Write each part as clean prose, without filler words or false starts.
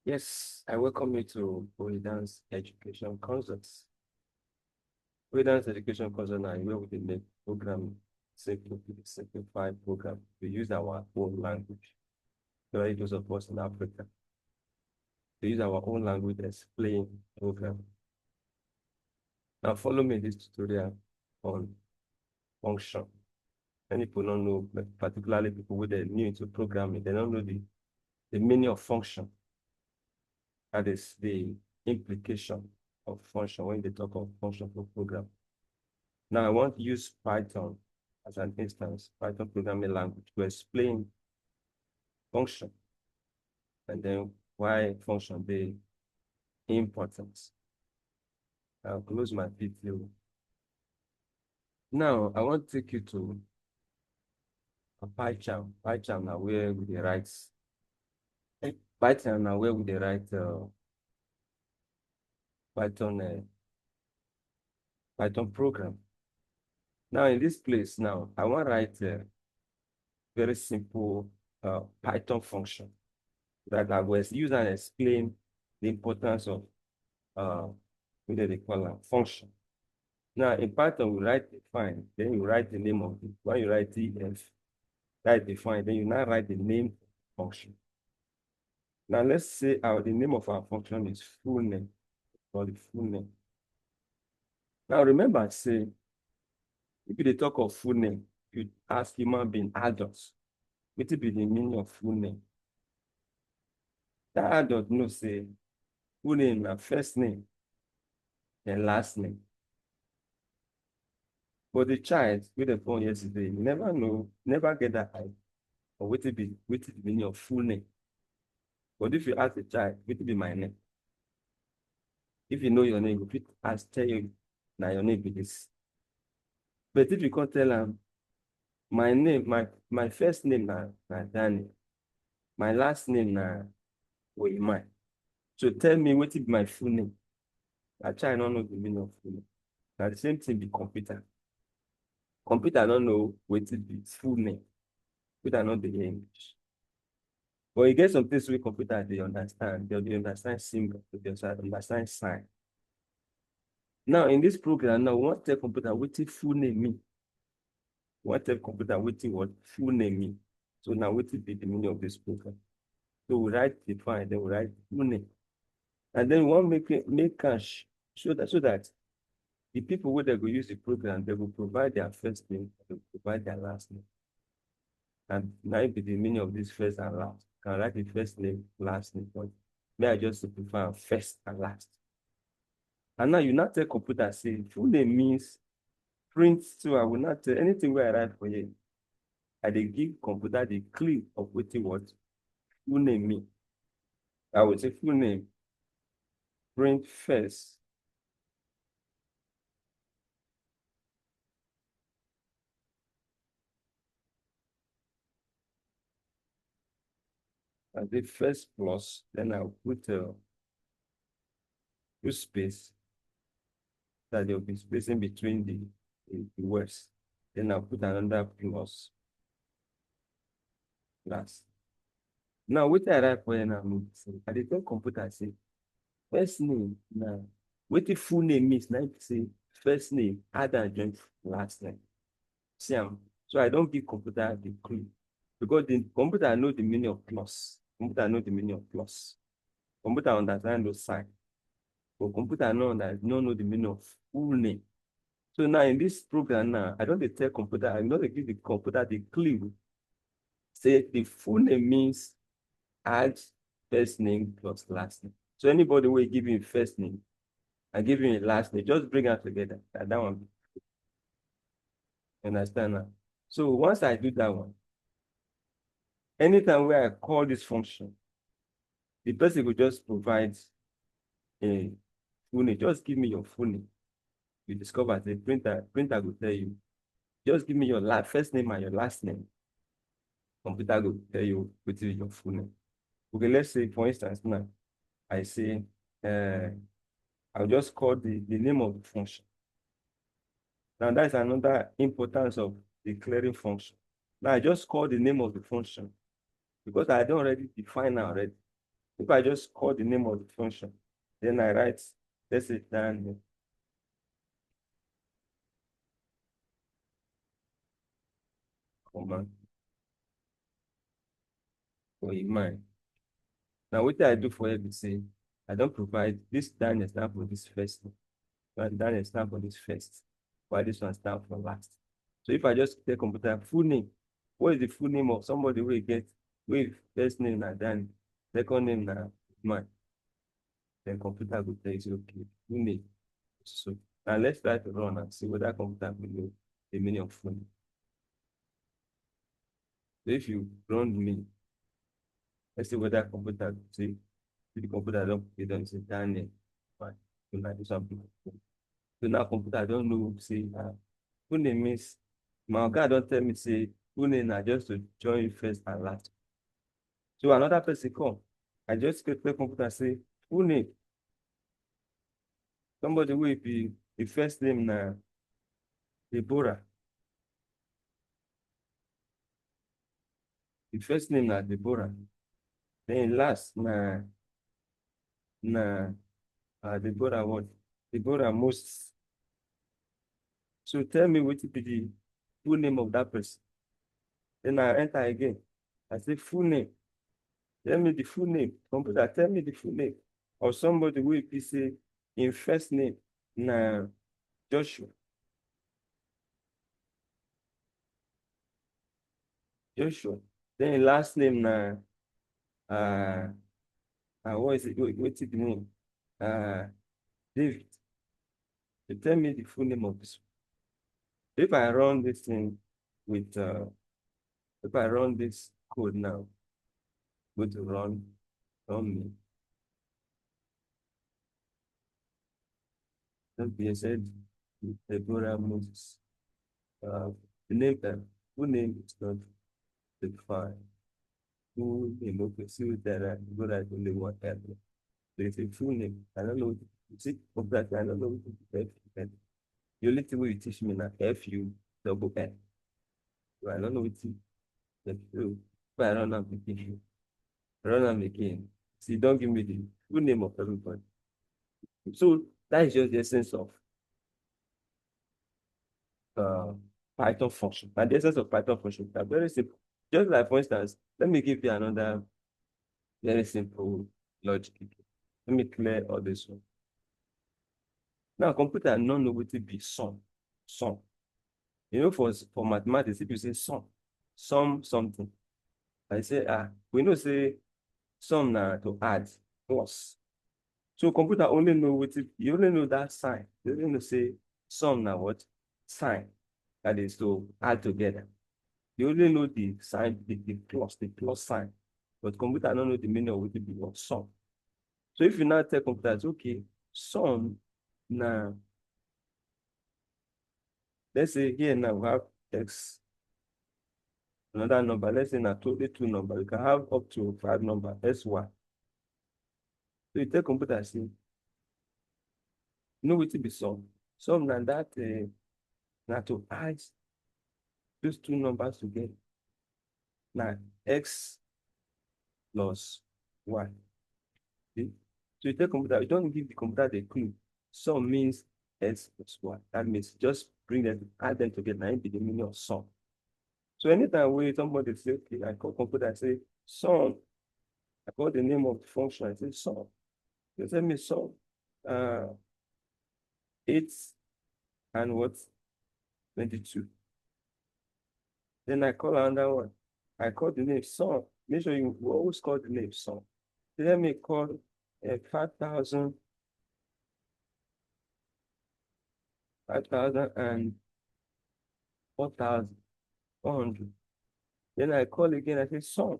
Yes, I welcome you to Dance Education Concepts. Dance Education Concepts are where we make program simplified program. We use our own language. Especially those of us in Africa. We use our own language to explain program. Now follow me in this tutorial on function. Many people don't know, particularly people who are new into programming, they don't know the meaning of function. That is the implication of function when they talk of function for program. Now, I want to use Python as an instance, Python programming language, to explain function and then why function be important. I'll close my video. Now, I want to take you to a PyCharm. PyCharm now where we write Python now where we write Python program. Now, in this place now, I want to write a very simple Python function that I will use and explain the importance of what do they call a function. Now in Python, we write define, then you write the name of it. When you write df, write define, then you now write the name function. Now let's say the name of our function is full name, or the full name. Now remember, say, if you talk of full name, you ask human being adults, what will be the meaning of full name? That adult knows, say, full name na first name and last name. But the child with the phone yesterday, you never know, never get that idea or what will be the meaning of full name. But if you ask the child, what will be my name? If you know your name, you ask tell you now your name be this. But if you can't tell them my name, my first name na Daniel, my last name na Oyemai. So tell me what is my full name. A child don't know the meaning of full name. Now the same thing be computer. Computer don't know what is the full name. Computer not the English. But you get some things with computer they understand. They understand symbol, they understand sign. Now in this program, now we want to tell computer what the full name mean. We want to tell computer what full name mean. So now what is the meaning of this program? So we write define, then we write full name. And then we want to make cache so that the people who they go use the program, they will provide their first name, they will provide their last name. And now it be the meaning of this first and last. Can write the first name, last name, but may I just simplify first and last. And now you not tell computer say full name means print, so I will not tell anything where I write for you. I dey give computer the clue of what full name mean. I will say full name, print first. And the first plus, then I'll put space that there will be spacing between the words. Then I'll put another plus last. Now, what I write for you now, I dey tell computer say first name now. What the full name means? Now say first name add and join last name. See, so I don't give computer the clue because the computer know the meaning of plus. Computer know the meaning of plus. Computer understand those sign. But computer no know the meaning of full name. So now in this program now, I don't tell computer, I don't give the computer the clue. Say the full name means add first name plus last name. So anybody will give you first name and give you a last name, just bring them together. That one. Understand now? So once I do that one, anytime where I call this function, the person will just provide a full name. Just give me your full name. You discover the printer will tell you, just give me your first name and your last name. Computer will tell you what is your full name. Okay, let's say for instance now, I say I'll just call the name of the function. Now that's another importance of declaring function. Now I just call the name of the function because I don't already define already. If I just call the name of the function, then I write, let's say down here. Comma for a man. Now, what I do for every say, I don't provide this Daniel stand for this first, and Daniel stand for this first, while this one stand for last. So if I just take computer full name, what is the full name of somebody who get with first name na Dan, second name na man? Then computer will tell you, okay, full name. So now let's try to run and see whether computer will know the meaning of full name. So if you run me, let's see whether computer will say, the computer don't put it on say Daniel. Fine. So now this one. So now computer don't know say full name means my oga don't tell me say full name na just to join first and last. So another person come. I just get the computer say full name. Somebody will be the first name na Deborah. The first name na Deborah. Then last na Deborah what? Deborah Moses. So tell me what be the full name of that person. Then I enter again. I say full name. Tell me the full name. Computer, tell me the full name. Or somebody will be say in first name na Joshua. Joshua. Then last name na what is it? What's the name? David. So tell me the full name of this one. If I run this thing with if I run this code now, go to run me. Don't be said Deborah Moses. The name full name is not defined. Full name, okay, see that I go that only one element. So it's a full name. I don't know. You see, of that, I don't know what F. The only thing you teach me now, FU double N. So I don't know what it is. But I don't know again. Run them again. See, don't give me the full name of everybody. So that is just the essence of uh, Python function. And the essence of Python function are very simple. Just like, for instance, let me give you another very simple logic. Let me clear all this one. Now, computer don't know what to be sum. Sum. You know, for mathematics, if you say sum something, I say, we know say sum now to add plus. So computer only know what you only know that sign. You only know say sum now what sign that is to add together. You only know the sign, the plus sign. But computer don't know the meaning of what it be or sum. So if you now tell computer, it's okay, sum now, let's say here now we have x, another number, let's say now totally two number. You can have up to 5 number, sy. So you tell computer, say, know what it be sum. Sum now that now to add those two numbers together. Now x plus y. See? So you tell computer, you don't give the computer the clue. Sum means x plus y. That means just bring them, add them together, and be the meaning of sum. So anytime we somebody say, okay, I call computer, I say sum. I call the name of the function, I say sum. You tell me sum 8 and what? 22. Then I call another one. I call the name sum. Make sure you always call the name sum. Let me call 5,000 and 4,400. Then I call again, I say sum.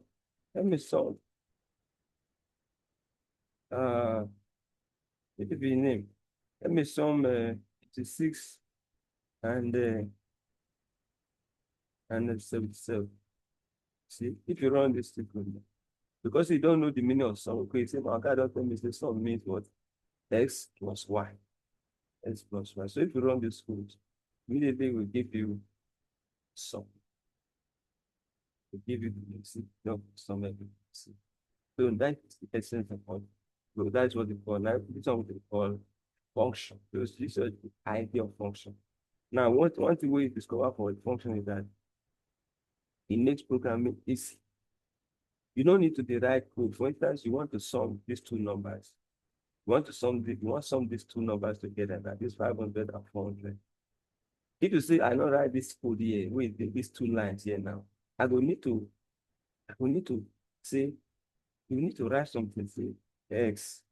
Let me sum. It will be name. Let me sum 56 and 77. See, if you run this thing, because you don't know the meaning of sum, okay, you say, my God, don't tell me the sum means what? X plus Y. X plus Y. So if you run this code, immediately we give you sum. We give you the see, no, sum everything. See. So that is the essence of what. So that's what they call now. This is what they call function. So this is the idea of function. Now, one thing we discover for a function is that it makes programming easy. You don't need to write code. For instance, you want to sum these two numbers. You want to sum these two numbers together, that is 500 and 400. If you say I don't write this code here, wait, these two lines here now, I will need to say, you need to write something, say x,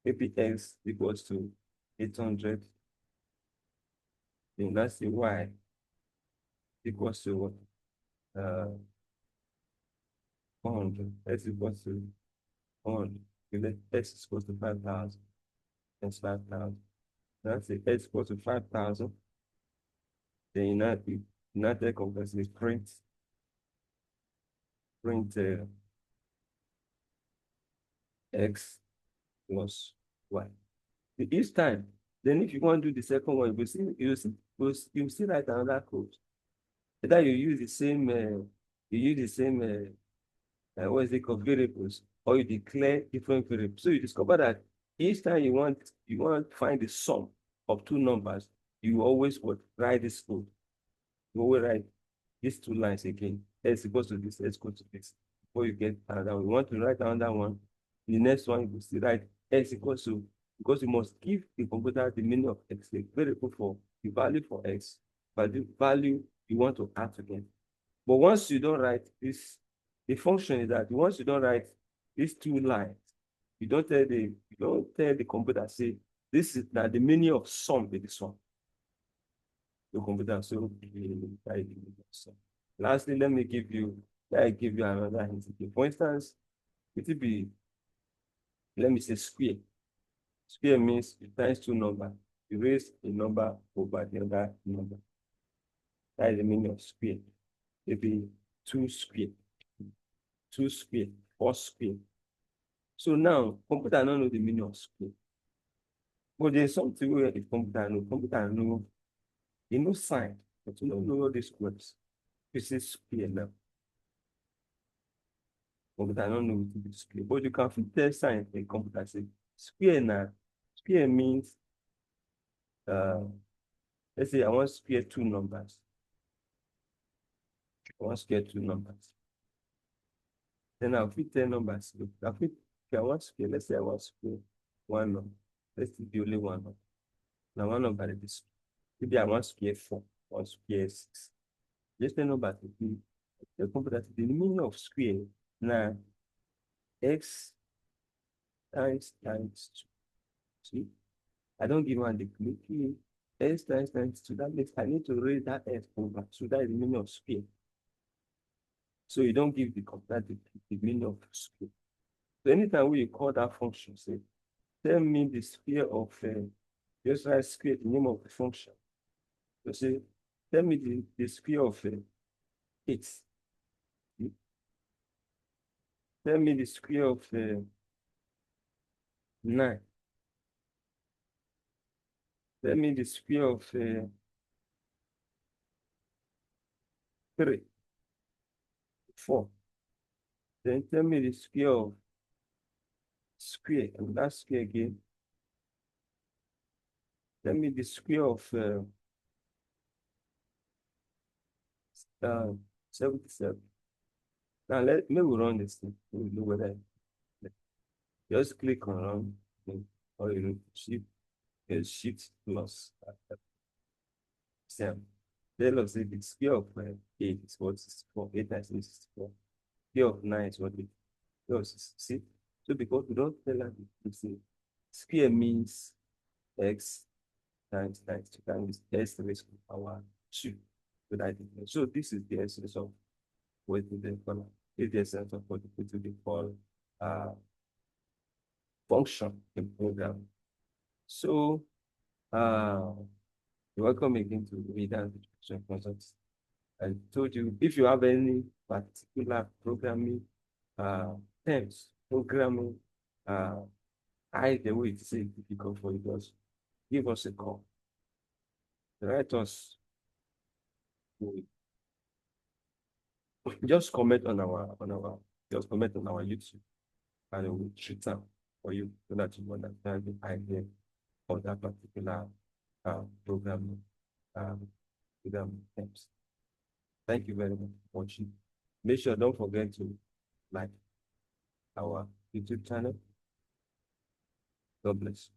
maybe x equals to 800, then let's say y equals to what? 400, x equals to 400, then x is equals to 5,000, that's 5,000. That's it, x equals to 5,000. Then you now take compress print x plus y. Each time, then if you want to do the second one, you still write another code. Either you use the same what is it called, variables, or you declare different variables. So you discover that each time you want to find the sum of two numbers, you always would write this code. You always write these two lines again. S equals to this, S equals to this. Before you get another one, you want to write another one. The next one, you will still write S equals to, because you must give the computer the meaning of X, the variable for the value for X, but the value you want to add again. But once you don't write this, the function is that once you don't write these two lines, you don't tell the computer, say, this is now the meaning of sum with this one. The computer, so lastly, let me give you another hint. For instance, it will be, let me say square. Square means you times two numbers. You raise a number over the other number. That is the meaning of square. Maybe 2 square, 4 square. So now, computer don't know the meaning of square. But there's something where the computer know, you know sign, but you don't know all these words. You say square now. Computer don't know what to be square. But you can fit tell sign the computer say square now. Square means let's say I want to square two numbers. I want to square two numbers. Then I'll fit 10 numbers. I want to square, let's say I want to square one number. Let's be only one number. Now one number is this. Maybe I want to square 4, I want to square 6. Just 10 numbers to be the computer. The meaning of square now x times 2. See? I don't give one the click. X times 2. That means I need to raise that x over. So that is the meaning of square. So you don't give the computer the meaning of square. So anytime we call that function, say, tell me the square of just write square, the name of the function. So say, tell me the square of 8. Tell me the square of 9. Tell me the square of 3, 4. Then tell me the square of square, and that square again. Tell me the square of 77. Now let me run this thing. We'll know whether just click on run, or you shift plus 7. Tell us if the square of 8 is what is 4. 8 times 8 is 4. Square of 9 is what it is. See? So because we don't tell us, we say square means x times 2 times s raised to the power 2. So this is the essence of what they call it. The essence of what they call function in program. So you're welcome again to Reader Education Concepts. I told you, if you have any particular programming terms, programming the way it's difficult for you, just give us a call. Write us. Just comment on our YouTube. and we'll treat them for you so that you understand the idea of that particular program terms. Thank you very much for watching. Make sure don't forget to like our YouTube channel. God bless.